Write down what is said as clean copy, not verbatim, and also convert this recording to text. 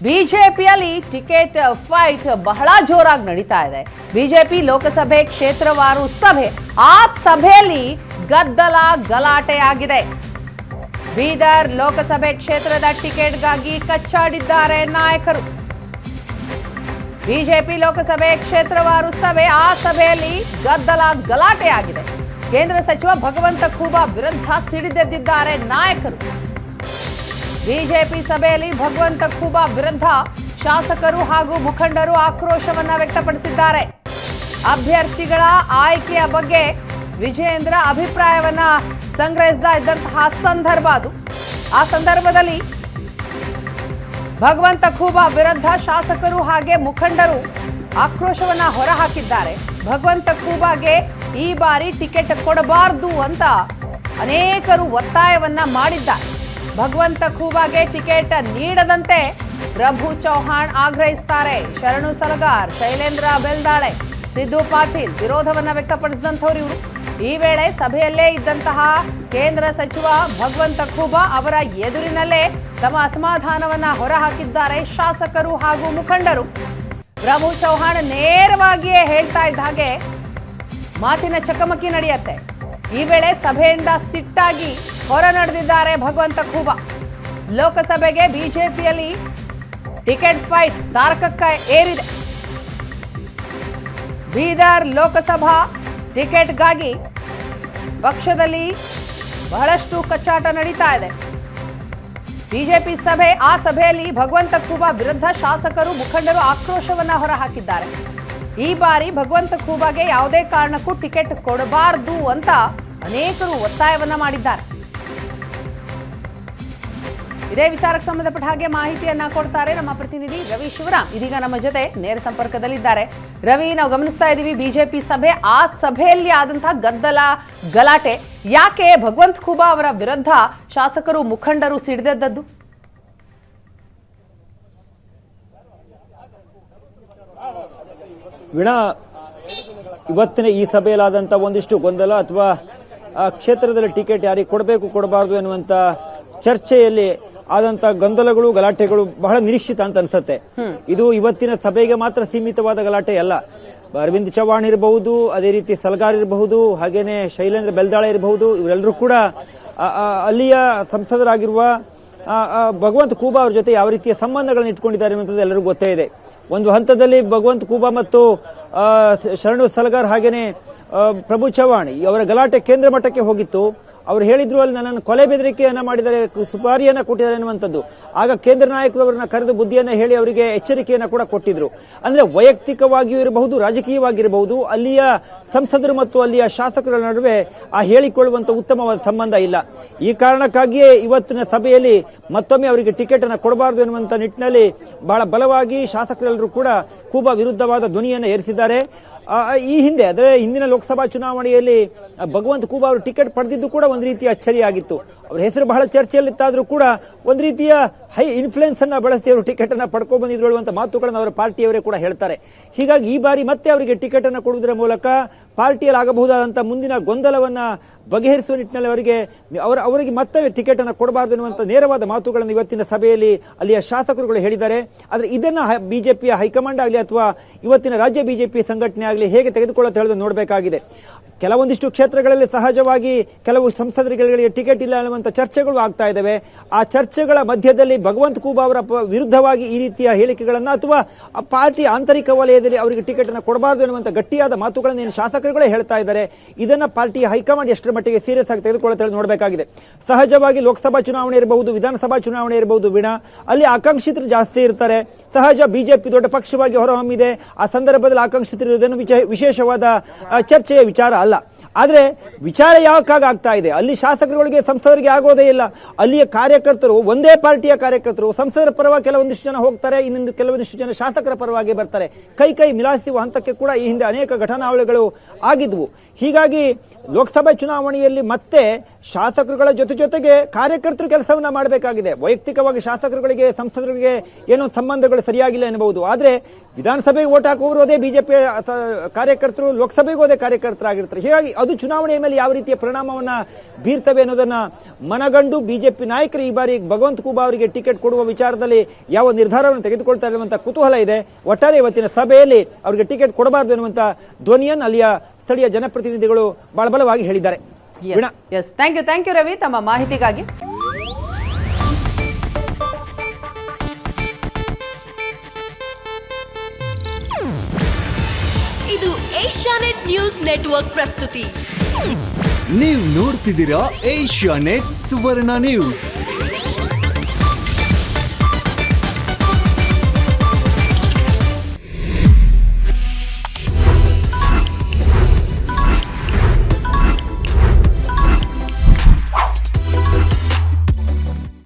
ಬಿಜೆಪಿಯಲ್ಲಿ ticket fight ಬಹಳ ಜೋರಾಗಿ ನಡೀತಾ ಇದೆ. ಬಿಜೆಪಿ ಲೋಕಸಭೆ ಕ್ಷೇತ್ರವಾರು ಸಭೆ, ಆ ಸಭೆಯಲ್ಲಿ ಗದ್ದಲ ಗಲಾಟೆ ಆಗಿದೆ. ಬೀದರ್ ಲೋಕಸಭೆ ಕ್ಷೇತ್ರದ ಟಿಕೆಟ್ಗಾಗಿ ಕಚ್ಚಾಡಿದ್ದಾರೆ ನಾಯಕರು. ಬಿಜೆಪಿ ಲೋಕಸಭೆ ಕ್ಷೇತ್ರವಾರು ಸಭೆ, ಆ ಸಭೆಯಲ್ಲಿ ಗದ್ದಲ ಗಲಾಟೆ ಆಗಿದೆ. ಕೇಂದ್ರ ಸಚಿವ ಭಗವಂತ ಖೂಬಾ ವಿರುದ್ಧ ಸಿಡಿದೆದ್ದಿದ್ದಾರೆ ನಾಯಕರು. ಬಿಜೆಪಿ ಸಭೆಯಲ್ಲಿ ಭಗವಂತ ಖೂಬಾ ವಿರುದ್ಧ ಶಾಸಕರು ಹಾಗೂ ಮುಖಂಡರು ಆಕ್ರೋಶವನ್ನ ವ್ಯಕ್ತಪಡಿಸಿದ್ದಾರೆ. ಅಭ್ಯರ್ಥಿಗಳ ಆಯ್ಕೆಯ ಬಗ್ಗೆ ವಿಜಯೇಂದ್ರ ಅಭಿಪ್ರಾಯವನ್ನ ಸಂಗ್ರಹಿಸದ ಇದ್ದಂತಹ ಸಂದರ್ಭ ಅದು. ಆ ಸಂದರ್ಭದಲ್ಲಿ ಭಗವಂತ ಖೂಬಾ ವಿರುದ್ಧ ಶಾಸಕರು ಹಾಗೆ ಮುಖಂಡರು ಆಕ್ರೋಶವನ್ನ ಹೊರಹಾಕಿದ್ದಾರೆ. ಭಗವಂತ ಖೂಬಾಗೆ ಈ ಬಾರಿ ಟಿಕೆಟ್ ಕೊಡಬಾರದು ಅಂತ ಅನೇಕರು ಒತ್ತಾಯವನ್ನ ಮಾಡಿದ್ದಾರೆ. ಭಗವಂತ ಖೂಬಾಗೆ ಟಿಕೆಟ್ ನೀಡದಂತೆ ಪ್ರಭು ಚೌಹಾಣ್ ಆಗ್ರಹಿಸುತ್ತಾರೆ. ಶರಣು ಸಲಗಾರ್, ಶೈಲೇಂದ್ರ ಬೆಲ್ದಾಳೆ, ಸಿದ್ದು ಪಾಟೀಲ್ ವಿರೋಧವನ್ನ ವ್ಯಕ್ತಪಡಿಸಿದಂಥವ್ರು ಇವರು. ಈ ವೇಳೆ ಸಭೆಯಲ್ಲೇ ಇದ್ದಂತಹ ಕೇಂದ್ರ ಸಚಿವ ಭಗವಂತ ಖೂಬಾ ಅವರ ಎದುರಿನಲ್ಲೇ ತಮ್ಮ ಅಸಮಾಧಾನವನ್ನ ಹೊರಹಾಕಿದ್ದಾರೆ ಶಾಸಕರು ಹಾಗೂ ಮುಖಂಡರು. ಪ್ರಭು ಚೌಹಾಣ್ ನೇರವಾಗಿಯೇ ಹೇಳ್ತಾ ಇದ್ದ ಹಾಗೆ ಮಾತಿನ ಚಕಮಕಿ ನಡೆಯುತ್ತೆ. ಈ ವೇಳೆ ಸಭೆಯಿಂದ ಸಿಟ್ಟಾಗಿ ಹೊರ ನಡೆದಿದ್ದಾರೆ ಭಗವಂತ ಖೂಬಾ. ಲೋಕಸಭೆಗೆ ಬಿಜೆಪಿಯಲ್ಲಿ ಟಿಕೆಟ್ ಫೈಟ್ ತಾರಕಕ್ಕೆ ಏರಿದೆ. ಬೀದರ್ ಲೋಕಸಭಾ ಟಿಕೆಟ್ಗಾಗಿ ಪಕ್ಷದಲ್ಲಿ ಬಹಳಷ್ಟು ಕಚ್ಚಾಟ ನಡೀತಾ ಇದೆ. ಬಿಜೆಪಿ ಸಭೆ, ಆ ಸಭೆಯಲ್ಲಿ ಭಗವಂತ ಖೂಬಾ ವಿರುದ್ಧ ಶಾಸಕರು ಮುಖಂಡರು ಆಕ್ರೋಶವನ್ನ ಹೊರಹಾಕಿದ್ದಾರೆ. ಈ ಬಾರಿ ಭಗವಂತ ಖೂಬಾಗೆ ಯಾವುದೇ ಕಾರಣಕ್ಕೂ ಟಿಕೆಟ್ ಕೊಡಬಾರದು ಅಂತ ಅನೇಕರು ಒತ್ತಾಯವನ್ನ ಮಾಡಿದ್ದಾರೆ. ಇದೇ ವಿಚಾರಕ್ಕೆ ಸಂಬಂಧಪಟ್ಟ ಹಾಗೆ ಮಾಹಿತಿಯನ್ನ ಕೊಡ್ತಾರೆ ನಮ್ಮ ಪ್ರತಿನಿಧಿ ರವಿ ಶಿವರಾಮ್. ಇದೀಗ ನಮ್ಮ ಜೊತೆ ನೇರ ಸಂಪರ್ಕದಲ್ಲಿದ್ದಾರೆ. ರವಿ, ನಾವು ಗಮನಿಸ್ತಾ ಇದ್ದೀವಿ ಬಿಜೆಪಿ ಸಭೆ, ಆ ಸಭೆಯಲ್ಲಿ ಆದಂತಹ ಗದ್ದಲ ಗಲಾಟೆ ಯಾಕೆ ಭಗವಂತ ಖೂಬಾ ಅವರ ವಿರುದ್ಧ ಶಾಸಕರು ಮುಖಂಡರು ಸಿಡಿದೆದ್ದದ್ದು? ವೀಣಾ, ಇವತ್ತಿನ ಈ ಸಭೆಯಲ್ಲಾದಂಥ ಒಂದಿಷ್ಟು ಗೊಂದಲ ಅಥವಾ ಕ್ಷೇತ್ರದಲ್ಲಿ ಟಿಕೆಟ್ ಯಾರಿಗೆ ಕೊಡಬೇಕು ಕೊಡಬಾರದು ಎನ್ನುವಂತ ಚರ್ಚೆಯಲ್ಲಿ ಆದಂತ ಗೊಂದಲಗಳು ಗಲಾಟೆಗಳು ಬಹಳ ನಿರೀಕ್ಷಿತ ಅಂತ ಅನ್ಸುತ್ತೆ. ಇದು ಇವತ್ತಿನ ಸಭೆಗೆ ಮಾತ್ರ ಸೀಮಿತವಾದ ಗಲಾಟೆ ಅಲ್ಲ. ಅರವಿಂದ್ ಚೌಹಾಣ್ ಇರಬಹುದು, ಅದೇ ರೀತಿ ಸಲಗಾರ್ ಇರಬಹುದು, ಹಾಗೇನೆ ಶೈಲೇಂದ್ರ ಬೆಲ್ದಾಳೆ ಇರಬಹುದು, ಇವರೆಲ್ಲರೂ ಕೂಡ ಅಲ್ಲಿಯ ಸಂಸದರಾಗಿರುವ ಭಗವಂತ ಖೂಬಾ ಅವ್ರ ಜೊತೆ ಯಾವ ರೀತಿಯ ಸಂಬಂಧಗಳನ್ನು ಇಟ್ಕೊಂಡಿದ್ದಾರೆ ಅನ್ನೋದು ಎಲ್ಲರಿಗೂ ಗೊತ್ತೇ ಇದೆ. ಒಂದು ಹಂತದಲ್ಲಿ ಭಗವಂತ ಖೂಬಾ ಮತ್ತು ಶರಣು ಸಲಗಾರ್ ಹಾಗೇನೆ ಪ್ರಭು ಚೌಹಾಣ್ ಅವರ ಗಲಾಟೆ ಕೇಂದ್ರ ಮಟ್ಟಕ್ಕೆ ಹೋಗಿತ್ತು. ಅವ್ರು ಹೇಳಿದ್ರು ಅಲ್ಲಿ ನನ್ನನ್ನು ಕೊಲೆ ಬೆದರಿಕೆಯನ್ನ ಮಾಡಿದರೆ, ಸುಪಾರಿಯನ್ನ ಕೊಟ್ಟಿದ್ದಾರೆ ಅನ್ನುವಂಥದ್ದು. ಆಗ ಕೇಂದ್ರ ನಾಯಕರು ಅವರನ್ನ ಕರೆದು ಬುದ್ಧಿಯನ್ನ ಹೇಳಿ ಅವರಿಗೆ ಎಚ್ಚರಿಕೆಯನ್ನ ಕೂಡ ಕೊಟ್ಟಿದ್ರು. ಅಂದ್ರೆ ವೈಯಕ್ತಿಕವಾಗಿಯೂ ಇರಬಹುದು, ರಾಜಕೀಯವಾಗಿರಬಹುದು, ಅಲ್ಲಿಯ ಸಂಸದರು ಮತ್ತು ಅಲ್ಲಿಯ ಶಾಸಕರ ನಡುವೆ ಆ ಹೇಳಿಕೊಳ್ಳುವಂತ ಉತ್ತಮವಾದ ಸಂಬಂಧ ಇಲ್ಲ. ಈ ಕಾರಣಕ್ಕಾಗಿಯೇ ಇವತ್ತಿನ ಸಭೆಯಲ್ಲಿ ಮತ್ತೊಮ್ಮೆ ಅವರಿಗೆ ಟಿಕೆಟ್ ಅನ್ನು ಕೊಡಬಾರದು ಎನ್ನುವಂತ ನಿಟ್ಟಿನಲ್ಲಿ ಬಹಳ ಬಲವಾಗಿ ಶಾಸಕರೆಲ್ಲರೂ ಕೂಡ ಖೂಬಾ ವಿರುದ್ಧವಾದ ಧ್ವನಿಯನ್ನು ಏರಿಸಿದ್ದಾರೆ. ಈ ಹಿಂದೆ ಅಂದರೆ ಹಿಂದಿನ ಲೋಕಸಭಾ ಚುನಾವಣೆಯಲ್ಲಿ ಭಗವಂತ ಖೂಬಾ ಅವರು ಟಿಕೆಟ್ ಪಡೆದಿದ್ದು ಕೂಡ ಒಂದು ರೀತಿಯ ಅಚ್ಚರಿಯಾಗಿತ್ತು. ಅವರ ಹೆಸರು ಬಹಳ ಚರ್ಚೆಯಲ್ಲಿತ್ತಾದ್ರೂ ಕೂಡ ಒಂದು ರೀತಿಯ ಹೈ ಇನ್ಫ್ಲುಯೆನ್ಸ್ ಅನ್ನ ಬಳಸಿ ಅವರು ಟಿಕೆಟ್ ಅನ್ನ ಪಡ್ಕೊಂಡು ಬಂದಿದ್ರು ಹೇಳುವಂತ ಮಾತುಗಳನ್ನು ಅವರ ಪಾರ್ಟಿಯವರೇ ಕೂಡ ಹೇಳ್ತಾರೆ. ಹೀಗಾಗಿ ಈ ಬಾರಿ ಮತ್ತೆ ಅವರಿಗೆ ಟಿಕೆಟ್ ಅನ್ನು ಕೊಡುವುದರ ಮೂಲಕ ಪಾರ್ಟಿಯಲ್ಲಿ ಆಗಬಹುದಾದಂತಹ ಮುಂದಿನ ಗೊಂದಲವನ್ನ ಬಗೆಹರಿಸುವ ನಿಟ್ಟಿನಲ್ಲಿ ಅವರಿಗೆ ಮತ್ತೆ ಟಿಕೆಟ್ ಅನ್ನು ಕೊಡಬಾರದು ಎನ್ನುವಂತ ನೇರವಾದ ಮಾತುಗಳನ್ನು ಇವತ್ತಿನ ಸಭೆಯಲ್ಲಿ ಅಲ್ಲಿಯ ಶಾಸಕರುಗಳು ಹೇಳಿದ್ದಾರೆ. ಆದರೆ ಇದನ್ನ ಬಿಜೆಪಿಯ ಹೈಕಮಾಂಡ್ ಆಗಲಿ ಅಥವಾ ಇವತ್ತಿನ ರಾಜ್ಯ ಬಿಜೆಪಿ ಸಂಘಟನೆ ಆಗಲಿ ಹೇಗೆ ತೆಗೆದುಕೊಳ್ಳುತ್ತೆ ಹೇಳೋದು ನೋಡಬೇಕಾಗಿದೆ. ಕೆಲವೊಂದಿಷ್ಟು ಕ್ಷೇತ್ರಗಳಲ್ಲಿ ಸಹಜವಾಗಿ ಕೆಲವು ಸಂಸದರುಗಳಿಗೆ ಟಿಕೆಟ್ ಇಲ್ಲ ಅನ್ನುವಂಥ ಚರ್ಚೆಗಳು ಆಗ್ತಾ ಇದ್ದಾವೆ. ಆ ಚರ್ಚೆಗಳ ಮಧ್ಯದಲ್ಲಿ ಭಗವಂತ ಖೂಬಾ ಅವರ ವಿರುದ್ಧವಾಗಿ ಈ ರೀತಿಯ ಹೇಳಿಕೆಗಳನ್ನ ಅಥವಾ ಪಾರ್ಟಿ ಆಂತರಿಕ ವಲಯದಲ್ಲಿ ಅವರಿಗೆ ಟಿಕೆಟ್ ಅನ್ನು ಕೊಡಬಾರದು ಎನ್ನುವಂಥ ಗಟ್ಟಿಯಾದ ಮಾತುಗಳನ್ನು ಏನು ಶಾಸಕರುಗಳೇ ಹೇಳ್ತಾ ಇದ್ದಾರೆ. ಇದನ್ನ ಪಾರ್ಟಿಯ ಹೈಕಮಾಂಡ್ ಎಷ್ಟರ ಮಟ್ಟಿಗೆ ಸೀರಿಯಸ್ ಆಗಿ ತೆಗೆದುಕೊಳ್ಳುತ್ತೆ ನೋಡಬೇಕಾಗಿದೆ. ಸಹಜವಾಗಿ ಲೋಕಸಭಾ ಚುನಾವಣೆ ಇರಬಹುದು, ವಿಧಾನಸಭಾ ಚುನಾವಣೆ ಇರಬಹುದು ವೀಣಾ, ಅಲ್ಲಿ ಆಕಾಂಕ್ಷಿತರು ಜಾಸ್ತಿ ಇರ್ತಾರೆ. ಸಹಜ, ಬಿಜೆಪಿ ದೊಡ್ಡ ಪಕ್ಷವಾಗಿ ಹೊರಹೊಮ್ಮಿದೆ. ಆ ಸಂದರ್ಭದಲ್ಲಿ ಆಕಾಂಕ್ಷಿತರು ಇರುವುದನ್ನು ವಿಶೇಷವಾದ ಚರ್ಚೆಯ ವಿಚಾರ ಅಲ್ಲ. ಆದ್ರೆ ವಿಚಾರ ಯಾವಾಗ ಆಗ್ತಾ ಇದೆ, ಅಲ್ಲಿ ಶಾಸಕರುಗಳಿಗೆ ಸಂಸದರಿಗೆ ಆಗೋದೇ ಇಲ್ಲ. ಅಲ್ಲಿಯ ಕಾರ್ಯಕರ್ತರು ಒಂದೇ ಪಾರ್ಟಿಯ ಕಾರ್ಯಕರ್ತರು ಸಂಸದರ ಪರವಾಗಿ ಕೆಲವೊಂದಿಷ್ಟು ಜನ ಹೋಗ್ತಾರೆ, ಇನ್ನೊಂದು ಕೆಲವೊಂದಿಷ್ಟು ಜನ ಶಾಸಕರ ಪರವಾಗಿ ಬರ್ತಾರೆ. ಕೈ ಮಿಲಾಯಿಸುವ ಹಂತಕ್ಕೆ ಕೂಡ ಈ ಹಿಂದೆ ಅನೇಕ ಘಟನಾವಳಿಗಳು ಆಗಿದ್ವು. ಹೀಗಾಗಿ ಲೋಕಸಭಾ ಚುನಾವಣೆಯಲ್ಲಿ ಮತ್ತೆ ಶಾಸಕರುಗಳ ಜೊತೆಗೆ ಕಾರ್ಯಕರ್ತರು ಕೆಲಸವನ್ನ ಮಾಡಬೇಕಾಗಿದೆ. ವೈಯಕ್ತಿಕವಾಗಿ ಶಾಸಕರುಗಳಿಗೆ ಸಂಸದರಿಗೆ ಏನೋ ಸಂಬಂಧಗಳು ಸರಿಯಾಗಿಲ್ಲ ಎನ್ನಬಹುದು. ಆದ್ರೆ ವಿಧಾನಸಭೆಗೆ ವೋಟ್ ಹಾಕುವವರು ಅದೇ ಬಿಜೆಪಿ ಕಾರ್ಯಕರ್ತರು, ಲೋಕಸಭೆಗೂ ಅದೇ ಕಾರ್ಯಕರ್ತರಾಗಿರ್ತಾರೆ. ಹೀಗಾಗಿ ಅದು ಚುನಾವಣೆಯ ಮೇಲೆ ಯಾವ ರೀತಿಯ ಪರಿಣಾಮವನ್ನು ಬೀರ್ತವೆ ಅನ್ನೋದನ್ನ ಮನಗಂಡು ಬಿಜೆಪಿ ನಾಯಕರು ಈ ಬಾರಿ ಭಗವಂತ ಖೂಬಾ ಅವರಿಗೆ ಟಿಕೆಟ್ ಕೊಡುವ ವಿಚಾರದಲ್ಲಿ ಯಾವ ನಿರ್ಧಾರವನ್ನು ತೆಗೆದುಕೊಳ್ತಾರೆ ಎನ್ನುವಂಥ ಕುತೂಹಲ ಇದೆ. ಒಟ್ಟಾರೆ ಇವತ್ತಿನ ಸಭೆಯಲ್ಲಿ ಅವರಿಗೆ ಟಿಕೆಟ್ ಕೊಡಬಾರದು ಎನ್ನುವಂಥ ಧ್ವನಿಯನ್ನು ಅಲ್ಲಿಯ ಸ್ಥಳೀಯ ಜನಪ್ರತಿನಿಧಿಗಳು ಬಹಳ ಬಲವಾಗಿ ಹೇಳಿದ್ದಾರೆ. ಥ್ಯಾಂಕ್ ಯು ರವಿ ತಮ್ಮ ಮಾಹಿತಿಗಾಗಿ. ಇದು ಏಷ್ಯಾನೆಟ್ ನ್ಯೂಸ್ ನೆಟ್ವರ್ಕ್ ಪ್ರಸ್ತುತಿ. ನೀವು ನೋಡ್ತಿದ್ದೀರಾ ಏಷ್ಯಾನೆಟ್ ಸುವರ್ಣ ನ್ಯೂಸ್.